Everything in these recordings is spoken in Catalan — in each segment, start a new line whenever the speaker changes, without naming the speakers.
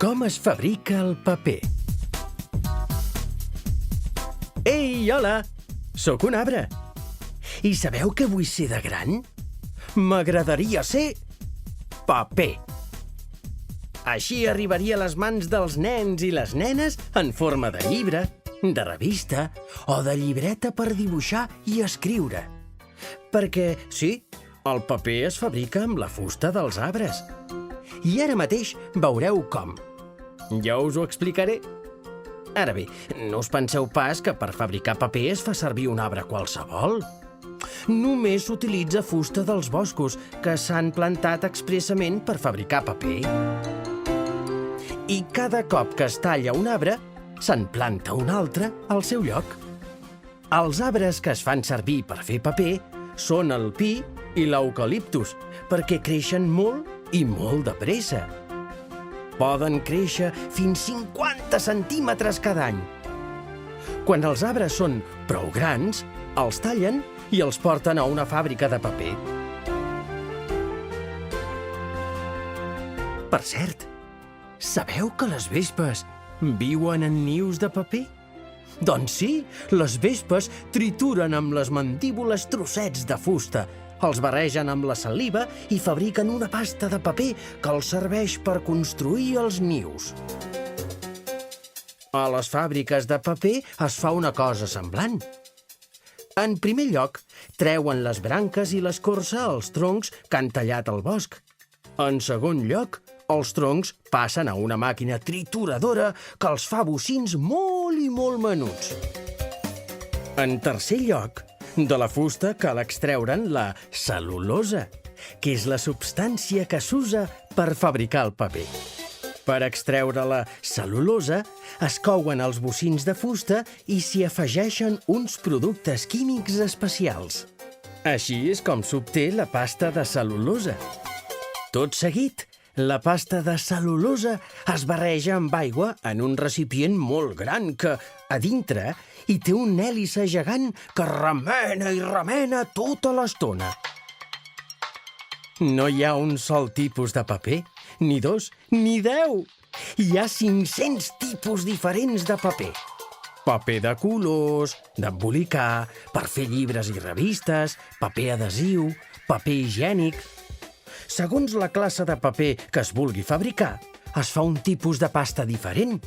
Com es fabrica el paper? Ei, hola! Sóc un arbre. I sabeu què vull ser de gran? M'agradaria ser paper. Així arribaria a les mans dels nens i les nenes en forma de llibre, de revista o de llibreta per dibuixar i escriure. Perquè, sí, el paper es fabrica amb la fusta dels arbres. I ara mateix veureu com. Ja us ho explicaré. Ara bé, no us penseu pas que per fabricar paper es fa servir un arbre qualsevol. Només s'utilitza fusta dels boscos que s'han plantat expressament per fabricar paper. I cada cop que es talla un arbre, se'n planta un altre al seu lloc. Els arbres que es fan servir per fer paper són el pi i l'eucaliptus, perquè creixen molt i molt de pressa. Poden créixer fins 50 centímetres cada any. Quan els arbres són prou grans, els tallen i els porten a una fàbrica de paper. Per cert, sabeu que les vespes viuen en nius de paper? Doncs sí, les vespes trituren amb les mandíbules trossets de fusta, els barregen amb la saliva i fabriquen una pasta de paper que els serveix per construir els nius. A les fàbriques de paper es fa una cosa semblant. En primer lloc, treuen les branques i l'escorça als troncs que han tallat al bosc. En segon lloc, els troncs passen a una màquina trituradora que els fa bocins molt i molt menuts. En tercer lloc, de la fusta cal extreure'n la cel·lulosa, que és la substància que s'usa per fabricar el paper. Per extreure la cel·lulosa, es couen els bocins de fusta i s'hi afegeixen uns productes químics especials. Així és com s'obté la pasta de cel·lulosa. Tot seguit, la pasta de cel·lulosa es barreja amb aigua en un recipient molt gran que, a dintre, hi té un hèlice gegant que remena i remena tota l'estona. No hi ha un sol tipus de paper, ni 2, ni 10. Hi ha 500 tipus diferents de paper. Paper de colors, d'embolicar, per fer llibres i revistes, paper adhesiu, paper higiènic. Segons la classe de paper que es vulgui fabricar, es fa un tipus de pasta diferent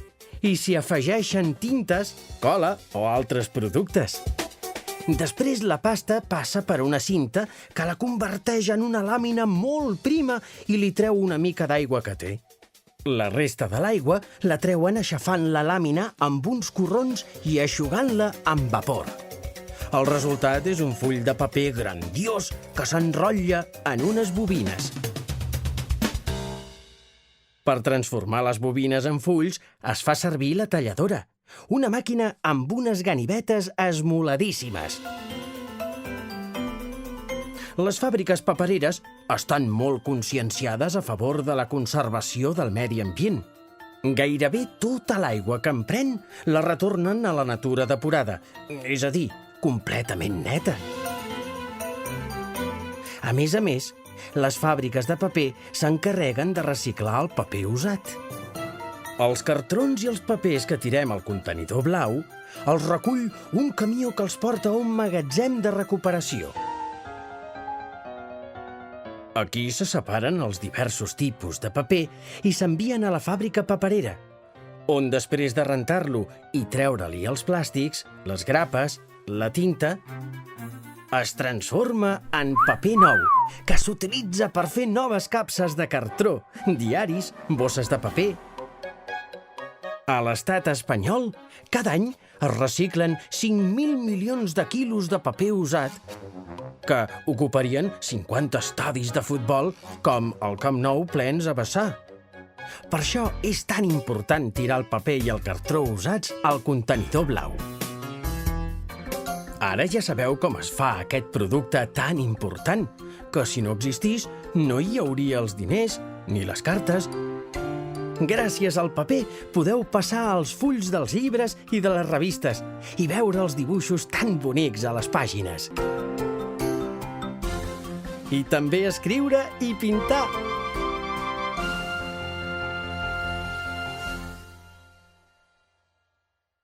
i s'hi afegeixen tintes, cola o altres productes. Després la pasta passa per una cinta que la converteix en una làmina molt prima i li treu una mica d'aigua que té. La resta de l'aigua la treuen aixafant la làmina amb uns corrons i eixugant-la amb vapor. El resultat és un full de paper grandiós que s'enrotlla en unes bobines. Per transformar les bobines en fulls es fa servir la talladora, una màquina amb unes ganivetes esmoladíssimes. Les fàbriques papereres estan molt conscienciades a favor de la conservació del medi ambient. Gairebé tota l'aigua que empren la retornen a la natura depurada, és a dir, completament neta. A més, les fàbriques de paper s'encarreguen de reciclar el paper usat. Els cartrons i els papers que tirem al contenidor blau els recull un camió que els porta a un magatzem de recuperació. Aquí se separen els diversos tipus de paper i s'envien a la fàbrica paperera, on després de rentar-lo i treure-li els plàstics, les grapes, la tinta, es transforma en paper nou, que s'utilitza per fer noves capses de cartró, diaris, bosses de paper. A l'estat espanyol, cada any es reciclen 5.000 milions de quilos de paper usat, que ocuparien 50 estadis de futbol com el Camp Nou plens a vessar. Per això és tan important tirar el paper i el cartró usats al contenidor blau. Ara ja sabeu com es fa aquest producte tan important, que si no existís no hi hauria els diners ni les cartes. Gràcies al paper podeu passar als fulls dels llibres i de les revistes i veure els dibuixos tan bonics a les pàgines. I també escriure i pintar.